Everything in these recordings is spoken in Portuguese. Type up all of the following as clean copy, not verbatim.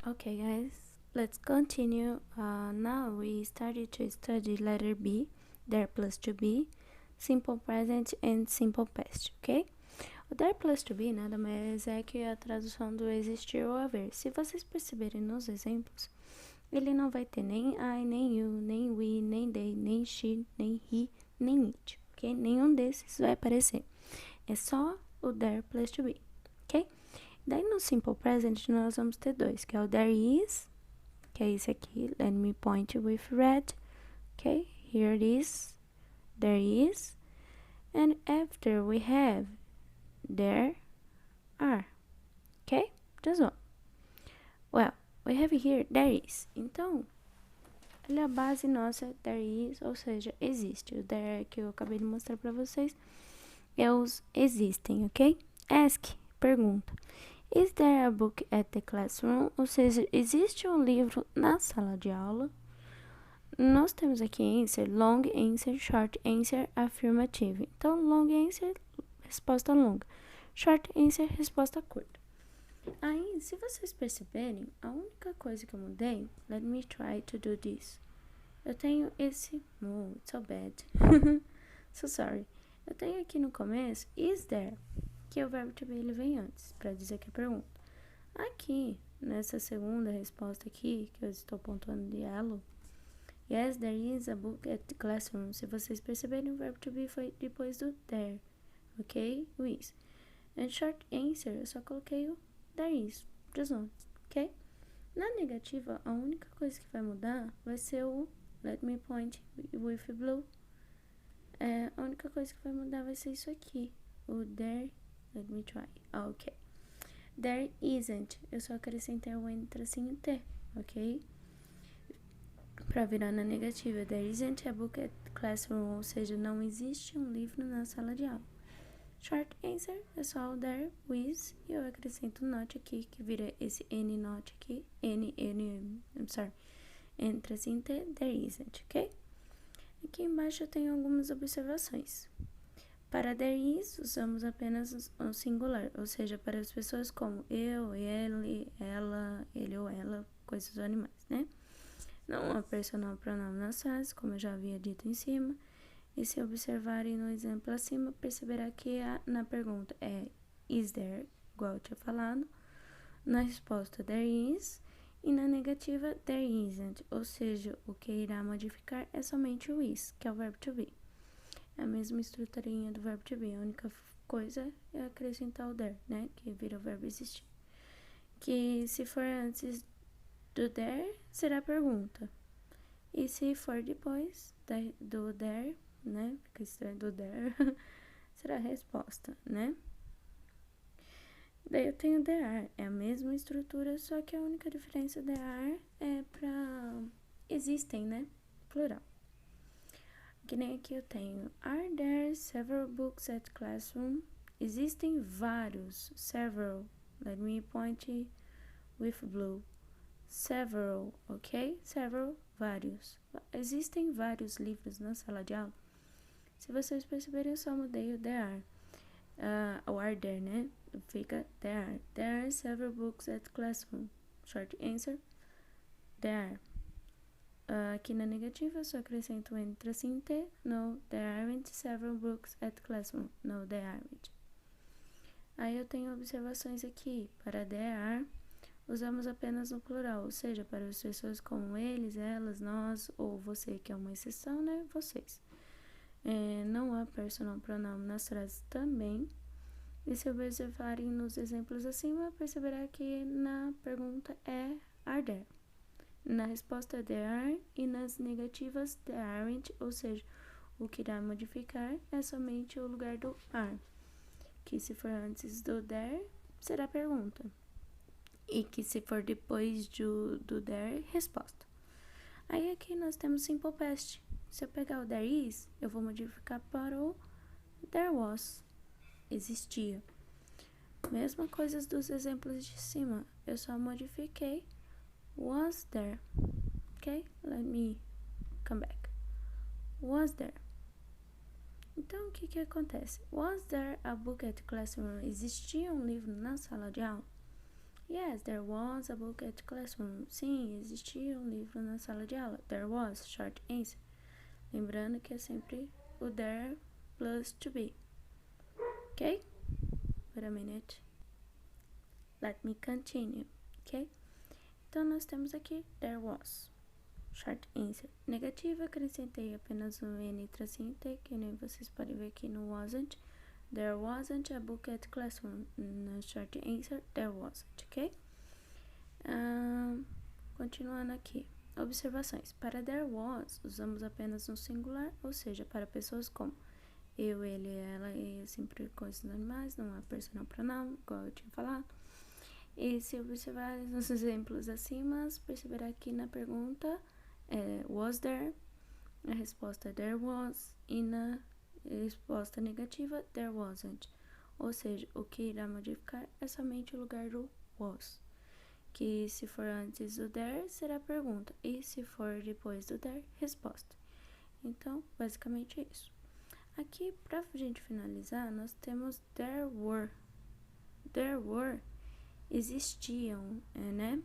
Okay, guys, let's continue. Now we started to study letter B, there plus to be, simple present and simple past, ok? O there plus to be nada mais é que a tradução do existir ou haver. Se vocês perceberem nos exemplos, ele não vai ter nem I, nem you, nem we, nem they, nem she, nem he, nem it, ok? Nenhum desses vai aparecer. É só o there plus to be, ok? Daí no simple present nós vamos ter dois, que é o there is, que é esse aqui, let me point with red, ok? Here it is, there is, and after we have there are, ok? Just one. Well, we have here there is. Então, ele é a base nossa, there is, ou seja, existe. O there que eu acabei de mostrar para vocês é os existem, ok? Ask, pergunta. Is there a book at the classroom? Ou seja, existe um livro na sala de aula? Nós temos aqui answer, long answer, short answer, affirmative. Então, long answer, resposta longa. Short answer, resposta curta. Aí, se vocês perceberem, a única coisa que eu mudei, let me try to do this. Eu tenho esse, oh, it's so bad. So sorry. Eu tenho aqui no começo, is there, que o verbo to be ele vem antes, para dizer que é pergunta. Aqui, nessa segunda resposta aqui, que eu estou pontuando de yellow, yes, there is a book at the classroom. Se vocês perceberem, o verbo to be foi depois do there, ok? O is. And short answer, eu só coloquei o there is, just one, ok? Na negativa, a única coisa que vai mudar vai ser o let me point with blue. A única coisa que vai mudar vai ser isso aqui, o there. Let me try. Ok. There isn't. Eu só acrescentei o N tracinho T, ok? Pra virar na negativa. There isn't a book at classroom. Ou seja, não existe um livro na sala de aula. Short answer é só o there with. E eu acrescento not aqui, que vira esse N not aqui. I'm sorry. N tracinho T. There isn't, ok? Aqui embaixo eu tenho algumas observações. Para there is, usamos apenas o singular, ou seja, para as pessoas como eu, ele, ela, ele ou ela, coisas ou animais, né? Não há personal pronome nas frases, como eu já havia dito em cima. E se observarem no exemplo acima, perceberá que na pergunta é is there, igual eu tinha falado. Na resposta, there is. E na negativa, there isn't, ou seja, o que irá modificar é somente o is, que é o verbo to be. É a mesma estruturinha do verbo to be. A única coisa é acrescentar o there, né? Que vira o verbo existir. Que se for antes do there, será pergunta. E se for depois do there, né? Fica estranho do there, será resposta, né? Daí eu tenho there are. É a mesma estrutura, só que a única diferença there are é pra existem, né? Plural. Que nem aqui eu tenho. Are there several books at classroom? Existem vários. Several. Let me point with blue. Several, ok? Several, vários. Existem vários livros na sala de aula. Se vocês perceberem, eu só mudei o there are. O are there, né? Fica there are. There are several books at classroom. Short answer. There are. Aqui na negativa, eu só acrescento N tracinho T. No, there aren't several books at classroom. No, there aren't. Aí eu tenho observações aqui. Para there are, usamos apenas no plural, ou seja, para as pessoas como eles, elas, nós, ou você, que é uma exceção, né? Vocês. Não há personal pronome nas frases também. E se observarem nos exemplos acima, perceberá que na pergunta é are there. Na resposta there are e nas negativas there aren't, ou seja, o que irá modificar é somente o lugar do are, que se for antes do there, será pergunta, e que se for depois do there, resposta. Aí aqui nós temos simple past. Se eu pegar o there is, eu vou modificar para o there was, existia. Mesma coisa dos exemplos de cima, eu só modifiquei was there. Ok? Let me come back. Was there? Então, o que acontece? Was there a book at classroom? Existia um livro na sala de aula? Yes, there was a book at classroom. Sim, existia um livro na sala de aula. There was, short answer. Lembrando que é sempre o there plus to be. Ok? Wait a minute. Let me continue. Ok? Então, nós temos aqui there was. Short answer. Negativa, acrescentei apenas um N tracinho T, que nem vocês podem ver aqui no wasn't. There wasn't a book at classroom. No short answer, there wasn't, ok? Continuando aqui. Observações. Para there was, usamos apenas um singular, ou seja, para pessoas como eu, ele, ela e sempre coisas animais, não há personal pronome, igual eu tinha falado. E se observar nos exemplos acima, perceberá que na pergunta was there, a resposta there was, e na resposta negativa there wasn't. Ou seja, o que irá modificar é somente o lugar do was. Que se for antes do there, será pergunta. E se for depois do there, resposta. Então, basicamente isso. Aqui, pra gente finalizar, nós temos there were. There were existiam, né?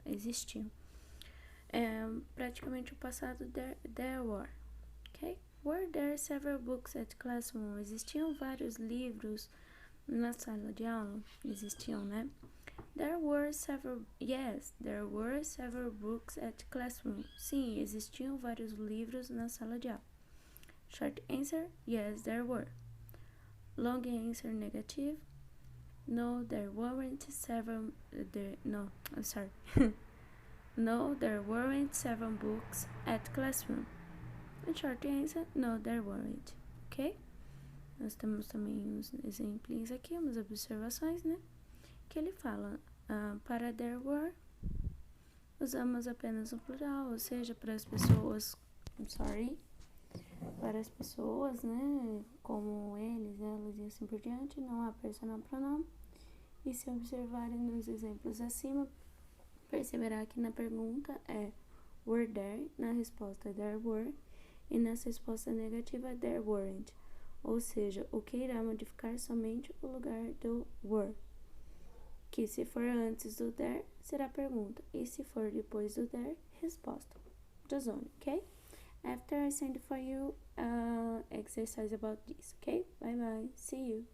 Existiam. Praticamente o passado there were, ok? Were there several books at classroom? Existiam vários livros na sala de aula? Existiam, né? There were several books at classroom. Sim, existiam vários livros na sala de aula. Short answer, yes, there were. Long answer, negative. No, there weren't several. No, there weren't several books at classroom. And short answer, no, there weren't. Ok? Nós temos também uns exemplos aqui, umas observações, né? Que ele fala, para there were, usamos apenas o plural, ou seja, para as pessoas, para as pessoas, né? Como eles, elas e assim por diante, não há personal pronome. E se observarem nos exemplos acima, perceberá que na pergunta é were there, na resposta there were, e na resposta negativa there weren't. Ou seja, o que irá modificar somente o lugar do were. Que se for antes do there, será pergunta. E se for depois do there, resposta. Just only, okay? After I send for you exercise about this, okay? Bye bye. See you.